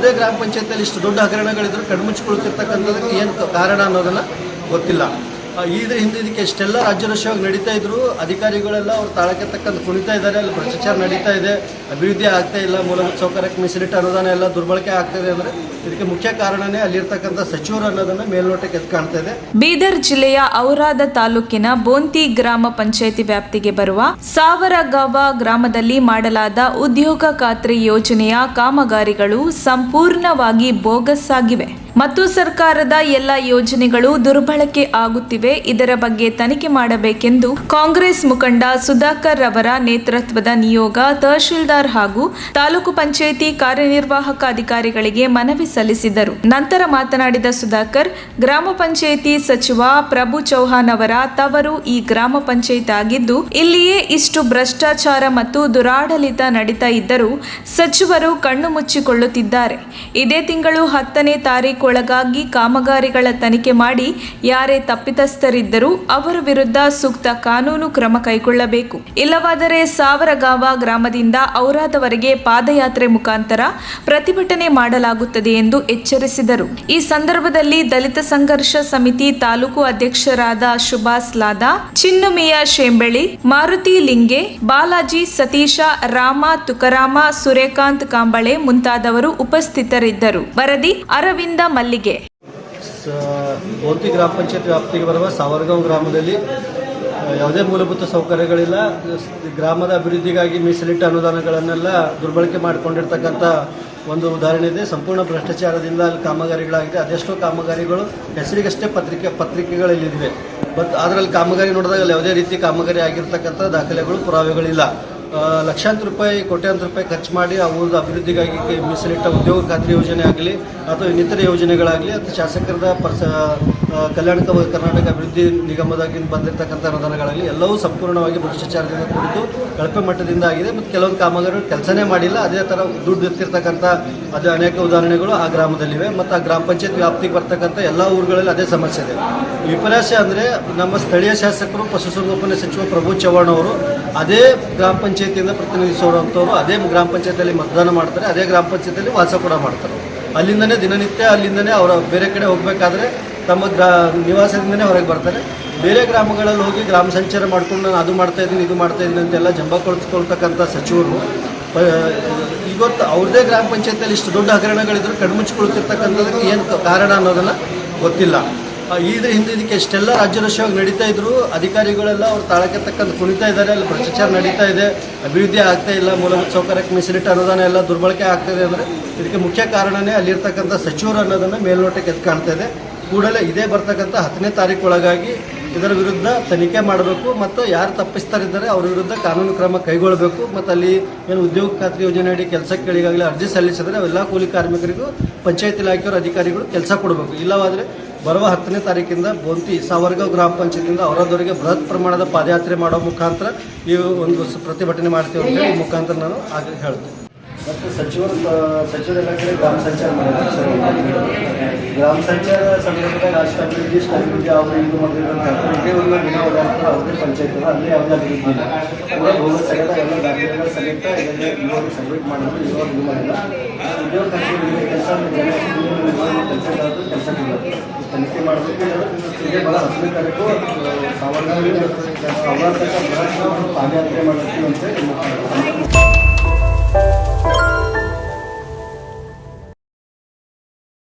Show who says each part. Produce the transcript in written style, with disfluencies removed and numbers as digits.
Speaker 1: ಅವ್ರದೇ ಗ್ರಾಮ ಪಂಚಾಯತಿಯಲ್ಲಿ ಇಷ್ಟು ದೊಡ್ಡ ಹಗರಣಗಳಿದ್ರು ಕಣ್ಮುಚ್ಚಿಕೊಳ್ತಿರ್ತಕ್ಕಂಥದಕ್ಕೆ ಏನು ಕಾರಣ ಅನ್ನೋದನ್ನು ಗೊತ್ತಿಲ್ಲ. ಇದ್ರ ಹಿಂದೆ ಇದಕ್ಕೆ ಎಷ್ಟೆಲ್ಲ ರಾಜ್ಯರೋಷವಾಗಿ ನಡೀತಾ ಇದ್ರು, ಅಧಿಕಾರಿಗಳೆಲ್ಲ ಅವ್ರು ತಾಳಕ್ಕೆ ತಕ್ಕಂತ ಕುಣಿತಾ ಇದ್ದಾರೆ, ಅಲ್ಲಿ ಭ್ರಷ್ಟಾಚಾರ ನಡೀತಾ ಇದೆ, ಅಭಿವೃದ್ಧಿ ಆಗ್ತಾ ಇಲ್ಲ, ಮೂಲಭೂತ ಸೌಕರ್ಯಕ್ಕೆ ಮೀಸಲಿಟ್ಟ ಅನುದಾನ ಎಲ್ಲ ದುರ್ಬಳಕೆ ಆಗ್ತಾ ಇದೆ ಅಂದರೆ ಇದಕ್ಕೆ ಮುಖ್ಯ ಕಾರಣನೇ ಅಲ್ಲಿರ್ತಕ್ಕಂಥ ಸಚಿವರು ಅನ್ನೋದನ್ನು ಮೇಲ್ನೋಟಕ್ಕೆ ಎದ್ದು ಕಾಣ್ತಾ ಇದೆ.
Speaker 2: ಬೀದರ್ ಜಿಲ್ಲೆಯ ಔರಾದ ತಾಲೂಕಿನ ಬೋಂತಿ ಗ್ರಾಮ ಪಂಚಾಯಿತಿ ವ್ಯಾಪ್ತಿಗೆ ಬರುವ ಸಾವರಗಾವ ಗ್ರಾಮದಲ್ಲಿ ಮಾಡಲಾದ ಉದ್ಯೋಗ ಖಾತ್ರಿ ಯೋಜನೆಯ ಕಾಮಗಾರಿಗಳು ಸಂಪೂರ್ಣವಾಗಿ ಬೋಗಸ್ ಆಗಿವೆ ಮತ್ತು ಸರ್ಕಾರದ ಎಲ್ಲ ಯೋಜನೆಗಳು ದುರ್ಬಳಕೆ ಆಗುತ್ತಿವೆ. ಇದರ ಬಗ್ಗೆ ತನಿಖೆ ಮಾಡಬೇಕೆಂದು ಕಾಂಗ್ರೆಸ್ ಮುಖಂಡ ಸುಧಾಕರ್ ಅವರ ನೇತೃತ್ವದ ನಿಯೋಗ ತಹಶೀಲ್ದಾರ್ ಹಾಗೂ ತಾಲೂಕು ಪಂಚಾಯಿತಿ ಕಾರ್ಯನಿರ್ವಾಹಕ ಅಧಿಕಾರಿಗಳಿಗೆ ಮನವಿ ಸಲ್ಲಿಸಿದರು. ನಂತರ ಮಾತನಾಡಿದ ಸುಧಾಕರ್, ಗ್ರಾಮ ಪಂಚಾಯಿತಿ ಸಚಿವ ಪ್ರಭು ಚೌಹಾಣ್ ಅವರ ತವರು ಈ ಗ್ರಾಮ ಪಂಚಾಯತ್ ಆಗಿದ್ದು, ಇಲ್ಲಿಯೇ ಇಷ್ಟು ಭ್ರಷ್ಟಾಚಾರ ಮತ್ತು ದುರಾಡಳಿತ ನಡೀತಾ ಇದ್ದರೂ ಸಚಿವರು ಕಣ್ಣು ಮುಚ್ಚಿಕೊಳ್ಳುತ್ತಿದ್ದಾರೆ. ಇದೇ ತಿಂಗಳು 10ನೇ ತಾರೀಖೊಳಗಾಗಿ ಕಾಮಗಾರಿಗಳ ತನಿಖೆ ಮಾಡಿ ಯಾರೇ ತಪ್ಪಿತಸ್ಥರಿದ್ದರೂ ಅವರ ವಿರುದ್ಧ ಸೂಕ್ತ ಕಾನೂನು ಕ್ರಮ ಕೈಗೊಳ್ಳಬೇಕು. ಇಲ್ಲವಾದರೆ ಸಾವರಗಾವ ಗ್ರಾಮದಿಂದ ಔರಾದವರೆಗೆ ಪಾದಯಾತ್ರೆ ಮುಖಾಂತರ ಪ್ರತಿಭಟನೆ ಮಾಡಲಾಗುತ್ತದೆ ಎಂದು ಎಚ್ಚರಿಸಿದರು. ಈ ಸಂದರ್ಭದಲ್ಲಿ ದಲಿತ ಸಂಘರ್ಷ ಸಮಿತಿ ತಾಲೂಕು ಅಧ್ಯಕ್ಷರಾದ ಸುಭಾಸ್ ಲಾದಾ, ಚಿನ್ನುಮಿಯಾ ಶೇಂಬೆಳಿ, ಮಾರುತಿ ಲಿಂಗೆ, ಬಾಲಾಜಿ ಸತೀಶ, ರಾಮ ತುಕರಾಮ, ಸೂರ್ಯಕಾಂತ್ ಕಾಂಬಳೆ ಮುಂತಾದವರು ಉಪಸ್ಥಿತರಿದ್ದರು. ವರದಿ ಅರವಿಂದ ಮಲ್ಲಿಗೆ.
Speaker 1: ಬೋಂತಿ ಗ್ರಾಮ ಪಂಚಾಯತ್ ವ್ಯಾಪ್ತಿಗೆ ಬರುವ ಸಾವರಗಾಂವ್ ಗ್ರಾಮದಲ್ಲಿ ಯಾವುದೇ ಮೂಲಭೂತ ಸೌಕರ್ಯಗಳಿಲ್ಲ. ಗ್ರಾಮದ ಅಭಿವೃದ್ಧಿಗಾಗಿ ಮೀಸಲಿಟ್ಟ ಅನುದಾನಗಳನ್ನೆಲ್ಲ ದುರ್ಬಳಕೆ ಮಾಡಿಕೊಂಡಿರ್ತಕ್ಕಂಥ ಒಂದು ಉದಾಹರಣೆ ಇದೆ. ಸಂಪೂರ್ಣ ಭ್ರಷ್ಟಾಚಾರದಿಂದ ಅಲ್ಲಿ ಕಾಮಗಾರಿಗಳಾಗಿದೆ. ಅದೆಷ್ಟೋ ಕಾಮಗಾರಿಗಳು ಹೆಸರಿಗಷ್ಟೇ ಪತ್ರಿಕೆಗಳಲ್ಲಿವೆ. ಬಟ್ ಅದರಲ್ಲಿ ಕಾಮಗಾರಿ ನೋಡಿದಾಗ ಯಾವುದೇ ರೀತಿ ಕಾಮಗಾರಿ ಆಗಿರ್ತಕ್ಕಂಥ ದಾಖಲೆಗಳು, ಪುರಾವೆಗಳಿಲ್ಲ. ಲಕ್ಷಾಂತರ ರೂಪಾಯಿ, ಕೋಟ್ಯಾಂತರ ರೂಪಾಯಿ ಖರ್ಚು ಮಾಡಿ ಆ ಊರದ ಅಭಿವೃದ್ಧಿಗಾಗಿ ಮೀಸಲಿಟ್ಟ ಉದ್ಯೋಗ ಖಾತ್ರಿ ಯೋಜನೆ ಆಗಲಿ ಅಥವಾ ಇನ್ನಿತರ ಯೋಜನೆಗಳಾಗಲಿ ಅಥವಾ ಶಾಸಕರದ ಕಲ್ಯಾಣ ಕರ್ನಾಟಕ ಅಭಿವೃದ್ಧಿ ನಿಗಮದಾಗಿ ಬಂದಿರತಕ್ಕಂಥ ಅನುದಾನಗಳಾಗಲಿ ಎಲ್ಲವೂ ಸಂಪೂರ್ಣವಾಗಿ ಭ್ರಷ್ಟಾಚಾರದಿಂದ ಕುರಿತು ಕಳಪೆ ಮಟ್ಟದಿಂದ ಆಗಿದೆ. ಮತ್ತು ಕೆಲವೊಂದು ಕಾಮಗಾರಿಗಳು ಕೆಲಸನೇ ಮಾಡಿಲ್ಲ. ಅದೇ ಥರ ದುಡ್ಡು ಎತ್ತಿರ್ತಕ್ಕಂಥ ಅದು ಅನೇಕ ಉದಾಹರಣೆಗಳು ಆ ಗ್ರಾಮದಲ್ಲಿವೆ. ಮತ್ತು ಆ ಗ್ರಾಮ ಪಂಚಾಯತ್ ವ್ಯಾಪ್ತಿಗೆ ಬರ್ತಕ್ಕಂಥ ಎಲ್ಲ ಊರುಗಳಲ್ಲಿ ಅದೇ ಸಮಸ್ಯೆ ಇದೆ. ವಿಪರ್ಯಾಸ ಅಂದರೆ ನಮ್ಮ ಸ್ಥಳೀಯ ಶಾಸಕರು ಪಶುಸಂಗೋಪನೆ ಸಚಿವ ಪ್ರಭು ಚವ್ಹಾಣ್ ಅವರು ಅದೇ ಗ್ರಾಮ ಪಂಚಾಯತಿಯಿಂದ ಪ್ರತಿನಿಧಿಸುವಂಥವ್ರು ಅದೇ ಗ್ರಾಮ ಪಂಚಾಯತಿಯಲ್ಲಿ ಮತದಾನ ಮಾಡ್ತಾರೆ, ಅದೇ ಗ್ರಾಮ ಪಂಚಾಯತಿಯಲ್ಲಿ ವಾಸ ಕೂಡ ಮಾಡ್ತಾರೆ. ಅಲ್ಲಿಂದನೇ ದಿನನಿತ್ಯ ಅಲ್ಲಿಂದನೇ ಅವರು ಬೇರೆ ಕಡೆ ಹೋಗಬೇಕಾದ್ರೆ ತಮ್ಮ ನಿವಾಸದಿಂದನೇ ಹೊರಗೆ ಬರ್ತಾರೆ. ಬೇರೆ ಗ್ರಾಮಗಳಲ್ಲಿ ಹೋಗಿ ಗ್ರಾಮ ಸಂಚಾರ ಮಾಡ್ಕೊಂಡು ನಾನು ಅದು ಮಾಡ್ತಾಯಿದ್ದೀನಿ, ಇದು ಮಾಡ್ತಾಯಿದ್ದೀನಿ ಅಂತೆಲ್ಲ ಜಂಬ ಕೊಳ್ತಕ್ಕಂಥ ಸಚಿವರು ಇವತ್ತು ಅವ್ರದ್ದೇ ಗ್ರಾಮ ಪಂಚಾಯತಿಯಲ್ಲಿ ಇಷ್ಟು ದೊಡ್ಡ ಹಗರಣಗಳಿದ್ರು ಕಣ್ಮುಚ್ಚಿಕೊಳ್ತಿರ್ತಕ್ಕಂಥದಕ್ಕೆ ಏನು ಕಾರಣ ಅನ್ನೋದನ್ನು ಗೊತ್ತಿಲ್ಲ. ಇದ್ರ ಹಿಂದೆ ಇದಕ್ಕೆ ಎಷ್ಟೆಲ್ಲ ರಾಜ್ಯರೋಷವಾಗಿ ನಡೀತಾ ಇದ್ರು, ಅಧಿಕಾರಿಗಳೆಲ್ಲ ಅವ್ರು ತಾಳಕ್ಕೆ ತಕ್ಕಂತ ಕುಣಿತಾ ಇದ್ದಾರೆ, ಅಲ್ಲಿ ಭ್ರಷ್ಟಾಚಾರ ನಡೀತಾ ಇದೆ, ಅಭಿವೃದ್ಧಿ ಆಗ್ತಾ ಇಲ್ಲ, ಮೂಲಭೂತ ಸೌಕರ್ಯಕ್ಕೆ ಮೀಸಲಿಟ್ಟ ಅನುದಾನ ಎಲ್ಲ ದುರ್ಬಳಕೆ ಆಗ್ತಾಯಿದೆ ಅಂದರೆ ಇದಕ್ಕೆ ಮುಖ್ಯ ಕಾರಣನೇ ಅಲ್ಲಿರ್ತಕ್ಕಂಥ ಸಚಿವರು ಅನ್ನೋದನ್ನು ಮೇಲ್ನೋಟಕ್ಕೆ ಎದ್ದು ಕಾಣ್ತಾ ಇದೆ. ಕೂಡಲೇ ಇದೇ ಬರ್ತಕ್ಕಂಥ 10ನೇ ತಾರೀಖೊಳಗಾಗಿ ಇದರ ವಿರುದ್ಧ ತನಿಖೆ ಮಾಡಬೇಕು ಮತ್ತು ಯಾರು ತಪ್ಪಿಸ್ತಾರಿದ್ದಾರೆ ಅವ್ರ ವಿರುದ್ಧ ಕಾನೂನು ಕ್ರಮ ಕೈಗೊಳ್ಳಬೇಕು. ಮತ್ತು ಅಲ್ಲಿ ಏನು ಉದ್ಯೋಗ ಖಾತ್ರಿ ಯೋಜನೆ ಅಡಿ ಕೆಲಸಕ್ಕೆ ಈಗಾಗಲೇ ಅರ್ಜಿ ಸಲ್ಲಿಸಿದರೆ ಅವೆಲ್ಲ ಕೂಲಿ ಕಾರ್ಮಿಕರಿಗೂ ಪಂಚಾಯತ್ ಇಲಾಖೆಯವರು ಅಧಿಕಾರಿಗಳು ಕೆಲಸ ಕೊಡಬೇಕು. ಇಲ್ಲವಾದರೆ ಬರುವ 10ನೇ ತಾರೀಕಿಂದ ಬೋಂತಿ ಸಾವರಗಾಂವ್ ಗ್ರಾಮ ಪಂಚಾಯತಿಯಿಂದ ಅವರದವರೆಗೆ ಬೃಹತ್ ಪ್ರಮಾಣದ ಪಾದಯಾತ್ರೆ ಮಾಡೋ ಮುಖಾಂತರ ಈ ಒಂದು ಪ್ರತಿಭಟನೆ ಮಾಡ್ತೀವಿ ಅಂತ ಈ ಮುಖಾಂತರ ನಾನು ಆಗ ಹೇಳ್ತೀನಿ. ಮತ್ತು ಸಚಿವರೆಲ್ಲ ಕಡೆ ಗ್ರಾಮ ಸಂಚಾರ ಮಾಡಿದ್ದಾರೆ. ಗ್ರಾಮ ಸಂಚಾರ ಸಂದರ್ಭದಾಗ ರಾಷ್ಟ್ರ ಅಭಿವೃದ್ಧಿ ಅವರು ಇದು ಮಾಡಿದಂಥ ಇದೇ ಒಂದು ದಿನ ಓಡಾಡ್ತಾರೆ ಅವ್ರದ್ದೇ ಪಂಚಾಯತ್ ಅಲ್ಲೇ ಯಾವುದೇ ಅಭಿವೃದ್ಧಿ ಇಲ್ಲ. ಕೂಡ ಹೋಗೋ ಸಹಿತ ಎಲ್ಲ ದಾಖಲೆಗಳ ಸಹಿತ ಇದನ್ನೇ ಇವಾಗ ಸಬ್ಮಿಟ್ ಮಾಡಿದ್ರು, ಇವಾಗ ಇದು ಮಾಡಿಲ್ಲ. ಉದ್ಯೋಗ ಖಾತ್ರಿ ಕೆಲಸ ಕೆಲಸ ತನಿಖೆ ಮಾಡಬೇಕು. ಇದೇ ಬಹಳ 10ನೇ ತಾರೀಕು ಸಾವರ್ಗಾಂವ್ ಪಾದಯಾತ್ರೆ ಮಾಡಬೇಕು ಅಂತ